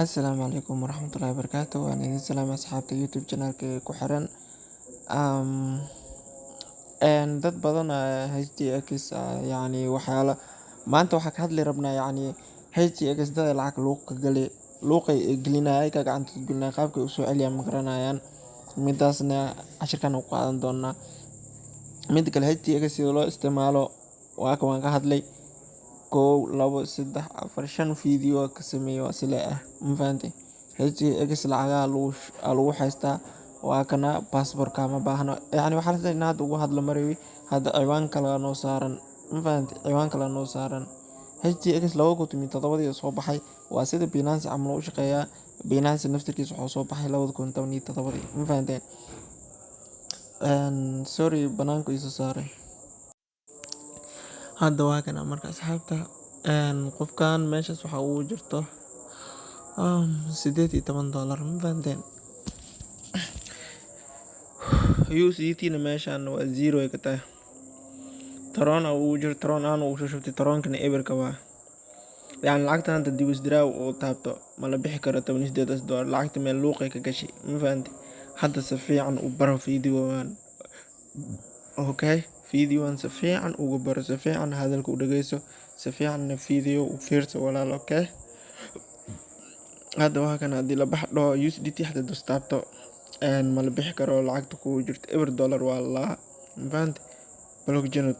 Asalaamu calaykum waraxmatullaahi wabarakaatuh. Waan idin salaamay asxaabta YouTube channelka ku xiran. Um, dad badan HTX waxyaala maanta waxaa ka hadli rabnaa HTX dad lacag luuqay gelinaya ka gacanta gelinaya qaabkay u soo celiyaan ma garanayaan. Midaasna cashirkan u qaadan doonaa. Mid kale HTX sida loo isticmaalo waan ka hadlay. 1 2 3 4 5 video ka sameeyo sile ah ma fahanteen. HTX lacagaha lagu haystaa waa kana passport-ka ma baahno waxaa la sameeyaa hadda ugu hadlo mareewi hadda ciwaan kale noo saaran ma fahanteen. Ciwaan kale noo saaran HTX 2017 soo baxay waa sida Binance camal u shaqeeyaa. Binance naftirkiisa wuxuu soo baxay 2017 ma fahanteen. Sorry banaanku isu saaray hadda waa kana marka asxaabta qofkan meeshaas waxa uu jirto $18 ma fahanteen. USDT na meeshan waa 0 ay ka tahay. Tron uu jirto Tron aan uu soo shubtay Tron-kana eberka waa lacagtan hadda dib u isdiraaw oo taabto ma la bixi karo $18 lacagta meel luuqay ka gashay ma fahanteen. Hadda si fiican u baro videowan okay videowan si fiican ugu baro si fiican hadalka u dhageyso si fiican video u fiirso walaal okay. Hadda waa kana hadii la baxdo USDT hadda taabto ma la bixi karo lacagta ku jirto eber dollar waa la ma fahanteen. Blockchain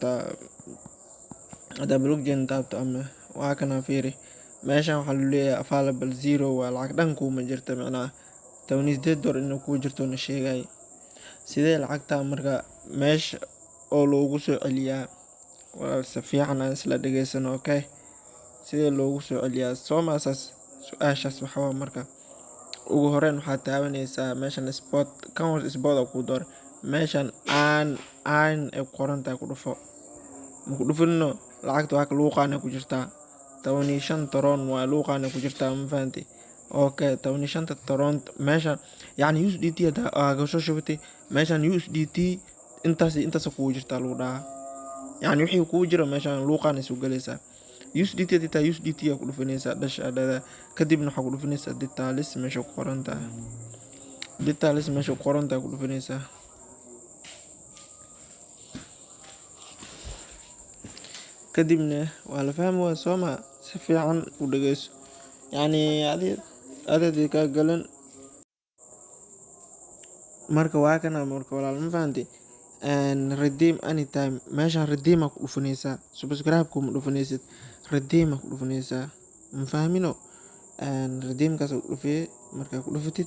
hadda blockchain taabto ama waa kana fiiri meeshan waxaa la leeyahay available 0 waa lacag dhan kuma jirto macnaha $18 inuu ku jirto na sheegay. Sidee lacagta marka meesha oo loogu soo celiyaa waa si fiican aan isla dhageysano okay. Sidee loogu soo celiyaa Soomaasas su'aashaas waxa marka ugu horreyn waxaad taabanaysaa meeshan spot account spot ku door meeshan aan ay qorantahay ku dhufo ma ku dhufino lacagta waa luuqana ku jirtaa 15 Tron waa luuqana ku jirtaa ma fahanteen. Okay 15 Tron meeshan USDT hada aaga soo shubtay meeshan USDT intaas ku jirtaa lagu dhahaa wixii ku jira meeshan luuqana soo galaysaa. USDT dita USDT ku dhufanaysaa dhashadada kadibna waxa ku dhufanaysaa details meesha ku qorantahay ku dhufanaysaa. kadibna waa la fahmaa Sooma si fiican u dhageyso adii ka galan marka waa kana marka walaal ma fahanteen. Redeem anytime meeshan redeem ku dhufanaysaa subscribe ku dhufanaysid redeem ku dhufanaysaa ma fahmino. Redeem kaas u dhufay marka ku dhufatid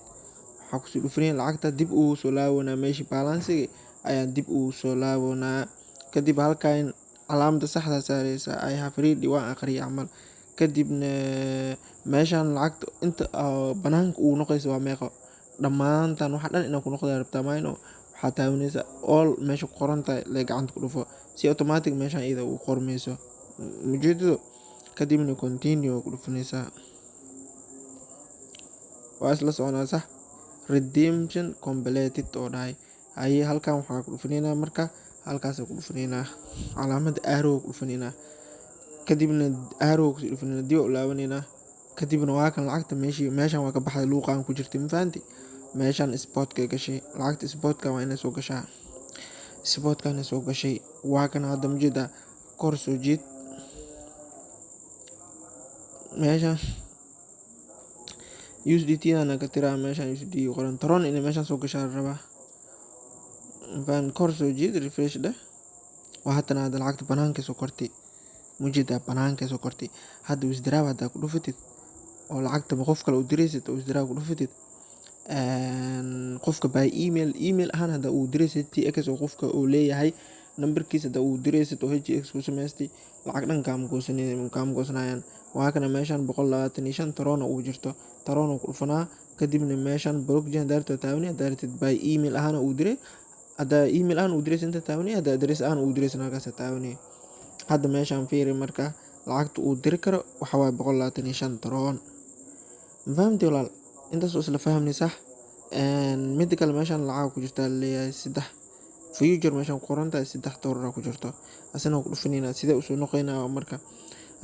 waxa ku soo dhufanay lacagta dib uu soo laabanaa meeshii balance ayaa dib uu soo laabanaa kadib halkaan calaamada saxda saaraysa ay hafriidi waa akhriya amal kadibna meeshan lacagta inta banaanka uu noqoyso waa meeqo dhamaantan waxa dhan inaan ku noqdo rabtaa mayno waxaa taabanaysaa all meesha ku qorantahay la gacanta ku dhufo si automatic meeshan iyada uu qormayso mujeedado kadibna continue ku dhufanaysaa waa isla soconaa sax redemption completed oo dhahay ayay halkaan waxaa ku dhufanaynaa marka halkaas ku dhufanaynaa calaamada arrow ku dhufanaynaa kadibna arrow ku dhufanaynaa dib u laabanaynaa kadibna waa kan lacagta meeshan waa ka baxday luuqan ku jirtay ma fahanteen. meeshan spot-ka gashay lacagta spot-ka waa inay soo gashaa spot-kana soo gashay waa kan hadda mujeeda kor soo jeed meeshan USDT ana ka tiraa meeshan USDT qoran Tron in meeshan soo gashaa rabaa van kor soo jeed refresh da waa hadana hadda lacagta banaanka soo kortay mujeeda banaanka soo kortay hadda withdraw hadda ku dhufatid oo lacagta qof kale u diraysid oo withdraw ku dhufatid qofka by email ahaan hadda uu diraysid TX oo qofka uu leeyahay numberkiisa hadda uu diraysid oo HTX ku samaystay lacag dhan kaam goosanayaan waa kana meeshan 125 Tron uu jirto Tron ku dhufanaa kadibna meeshan blockchain daarto taabani daartid by email ahaan uu diray hadda email ahaan uu diraysid inta taabani hadda address ahaan uu diraysid halkaas taabani hadda meeshan fiiri marka lacagta uu diri karo waxa waa 125 Tron ma fahamtay walaal intaas oo isla fahmnay sax. mid kale meeshan lacag ku jirta leeyahay 3 future meeshan qorantahay $3 ku jirto asana ku dhufanayna sida u soo noqoynaa marka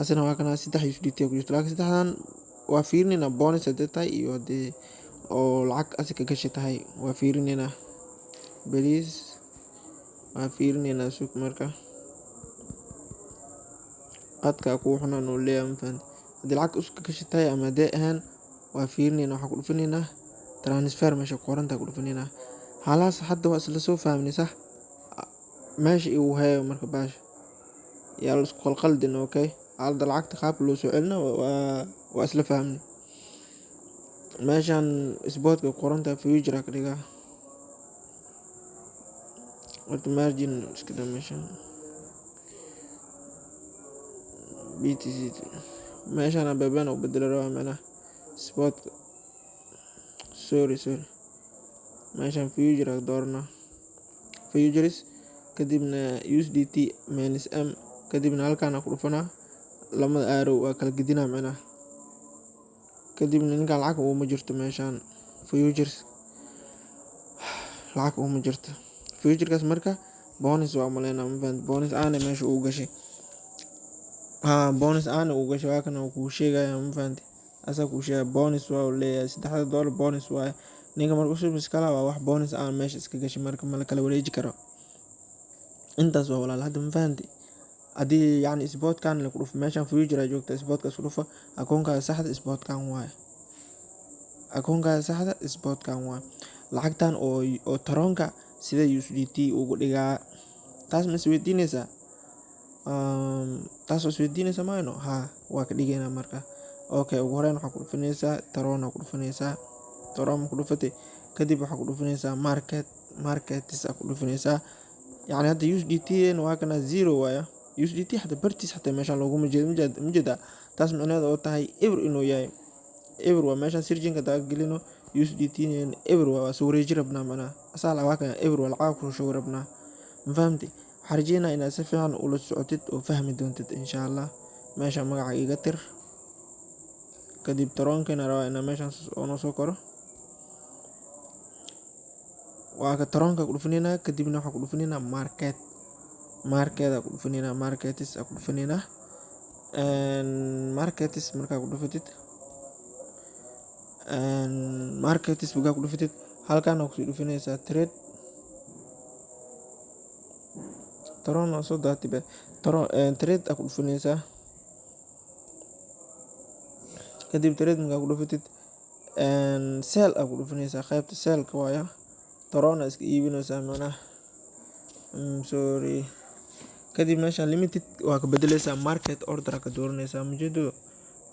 asana waa kana 3 USDT ku jirto laakiin 3dan waa fiirinayna bonus hadday tahay iyo haddii oo lacag asi ka gashi tahay waa fiirinayna beliis waa fiirinayna suuq marka qadka kuu xunaan uu leeyahay mafahant haddii lacag iska gashi tahay ama hadday ahaan waa fiirinayna waxaa ku dhufanaynaa transfer meesha qorantaa ku dhufanaynaa halaas hadda waa isla soo fahmnay sax meesha igu hayo marka baasha yaa la isku qalqaldin okay hadda lacagta qaabka loo soo celina waa isla fahmnay meeshan isboodka qoranta future ka dhigaa horta margin iska daa meeshan BTC meeshan ababana u bedelo rabaa macnaha spot sorry meeshan future ka doorna futures kadibna USDT minus M kadibna halkaan ku dhufanaa lamada arrow waa kala gedinaa macnaha kadibna ninkaan lacag uma jirto meeshaan futures lacag uma jirto futurekaas marka bonus waa maleynaa mafahant bonus aana meesha uu gashay bonus aana uu gashay waa kana kuu sheegaya mafahant asaa kuu sheegaya bonus waa uu leeyahay $3 bonus waaye ninka marka usub iskala waa wax bonus aan meesha iska gashay marka ma la kala wareeji karo intaas waa walaal hadda mafahant haddii yacni isboodkan la ku dhufo meeshan future ay joogta isboodkaas ku dhufo akoonkaada saxda isboodkan waaye akoonkaada saxda isboodkan waaye lacagtan oo taroonka sida USDT ugu dhigaa taas ma isweydiinaysaa taas oo isweydiinaysa mayno waa ka dhigaynaa marka okay ugu horeyn waxaa ku dhufanaysaa taroona ku dhufanaysaa taroon ku dhufatay kadib waxaa ku dhufanaysaa markets ku dhufanaysaa yacni hadda USDT waa kana 0 waaya USDT حتى برتيس حتى meeshaan looguma jeedo mujeda taas macnaheedu oo tahay ever inuu yahay ever waa meeshaan sirjinka daa gelino USDT ever waa soo wareeji rabnaa macnaha asal waa kan ever waa lacag ku soo rabnaa ma fahamtay waxaan rajeynayaa inaad si fiican ula socotid oo fahmi doontid insha Allah meesha magaca iga tir kadib taroonkana rabaa inaan meeshaan oo soo koro waa ka taroonka ku dhufanayna kadibna waxaan ku dhufanayna markeda ku dhufanayna markets ku dhufanayna markets markaa ku dhufatid markets bugaa ku dhufatid halkaan ku dhufanaysaa trade taroon oo soo daatibe trade ku dhufanaysaa kadib trade markaa ku dhufatid sell ku dhufanaysaa qaybta sellka waaya taroon iska iibinaysaa macnaha sorry kadib meeshaan limited waa ka bedelaysaa market order ka dooranaysaa mujeedo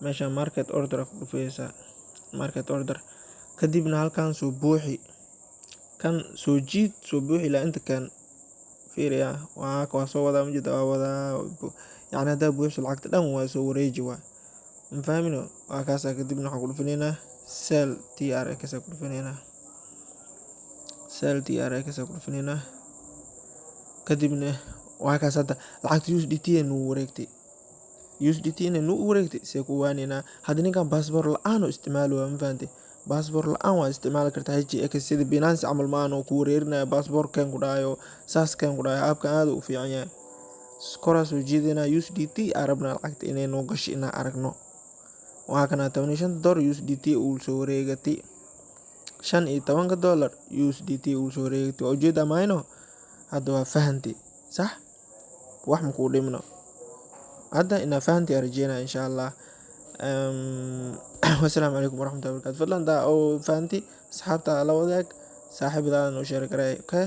meeshaan market order ku dhufaysaa market order kadibna halkaan soo buuxi kan soo jiid soo buuxi ilaa inta kan fiiriya waa soo wadaa mujeedo waa wadaa yacni haddaa buuxso lacagta dhan waa soo wareeji waa ma fahmino waa kaasaa kadibna waxaan ku dhufanaynaa sell TRX ku dhufanaynaa sell TRX ku dhufanaynaa kadibna waa kaas hadda lacagta USDT nuu wareegtay see ku waanina hadda ninkan passport la-aan oo isticmaalo waa ma fahantay passport la-aan waa isticmaali kartaa HX sida Binance camal ma aan ku wareerinaya passport kan ku dhahayo saas kan ku dhahayo aabkan aad u fiican yahay koraa soo jeedinaa USDT arabna lacagta inay noo gasho inaan aragno waa kana $15 USDT uu soo wareegatay $15 USDT uu soo wareegatay ujeeda mayno hadda waa fahantay صح wax ma ku dhimno hadda ina fahanti arjina insha Allah wassalaamu calaykum waraxmatullahi wabarakaatu fadlan daa oo fahanti asxaabta la wadaag saaxiibada noo share garay okay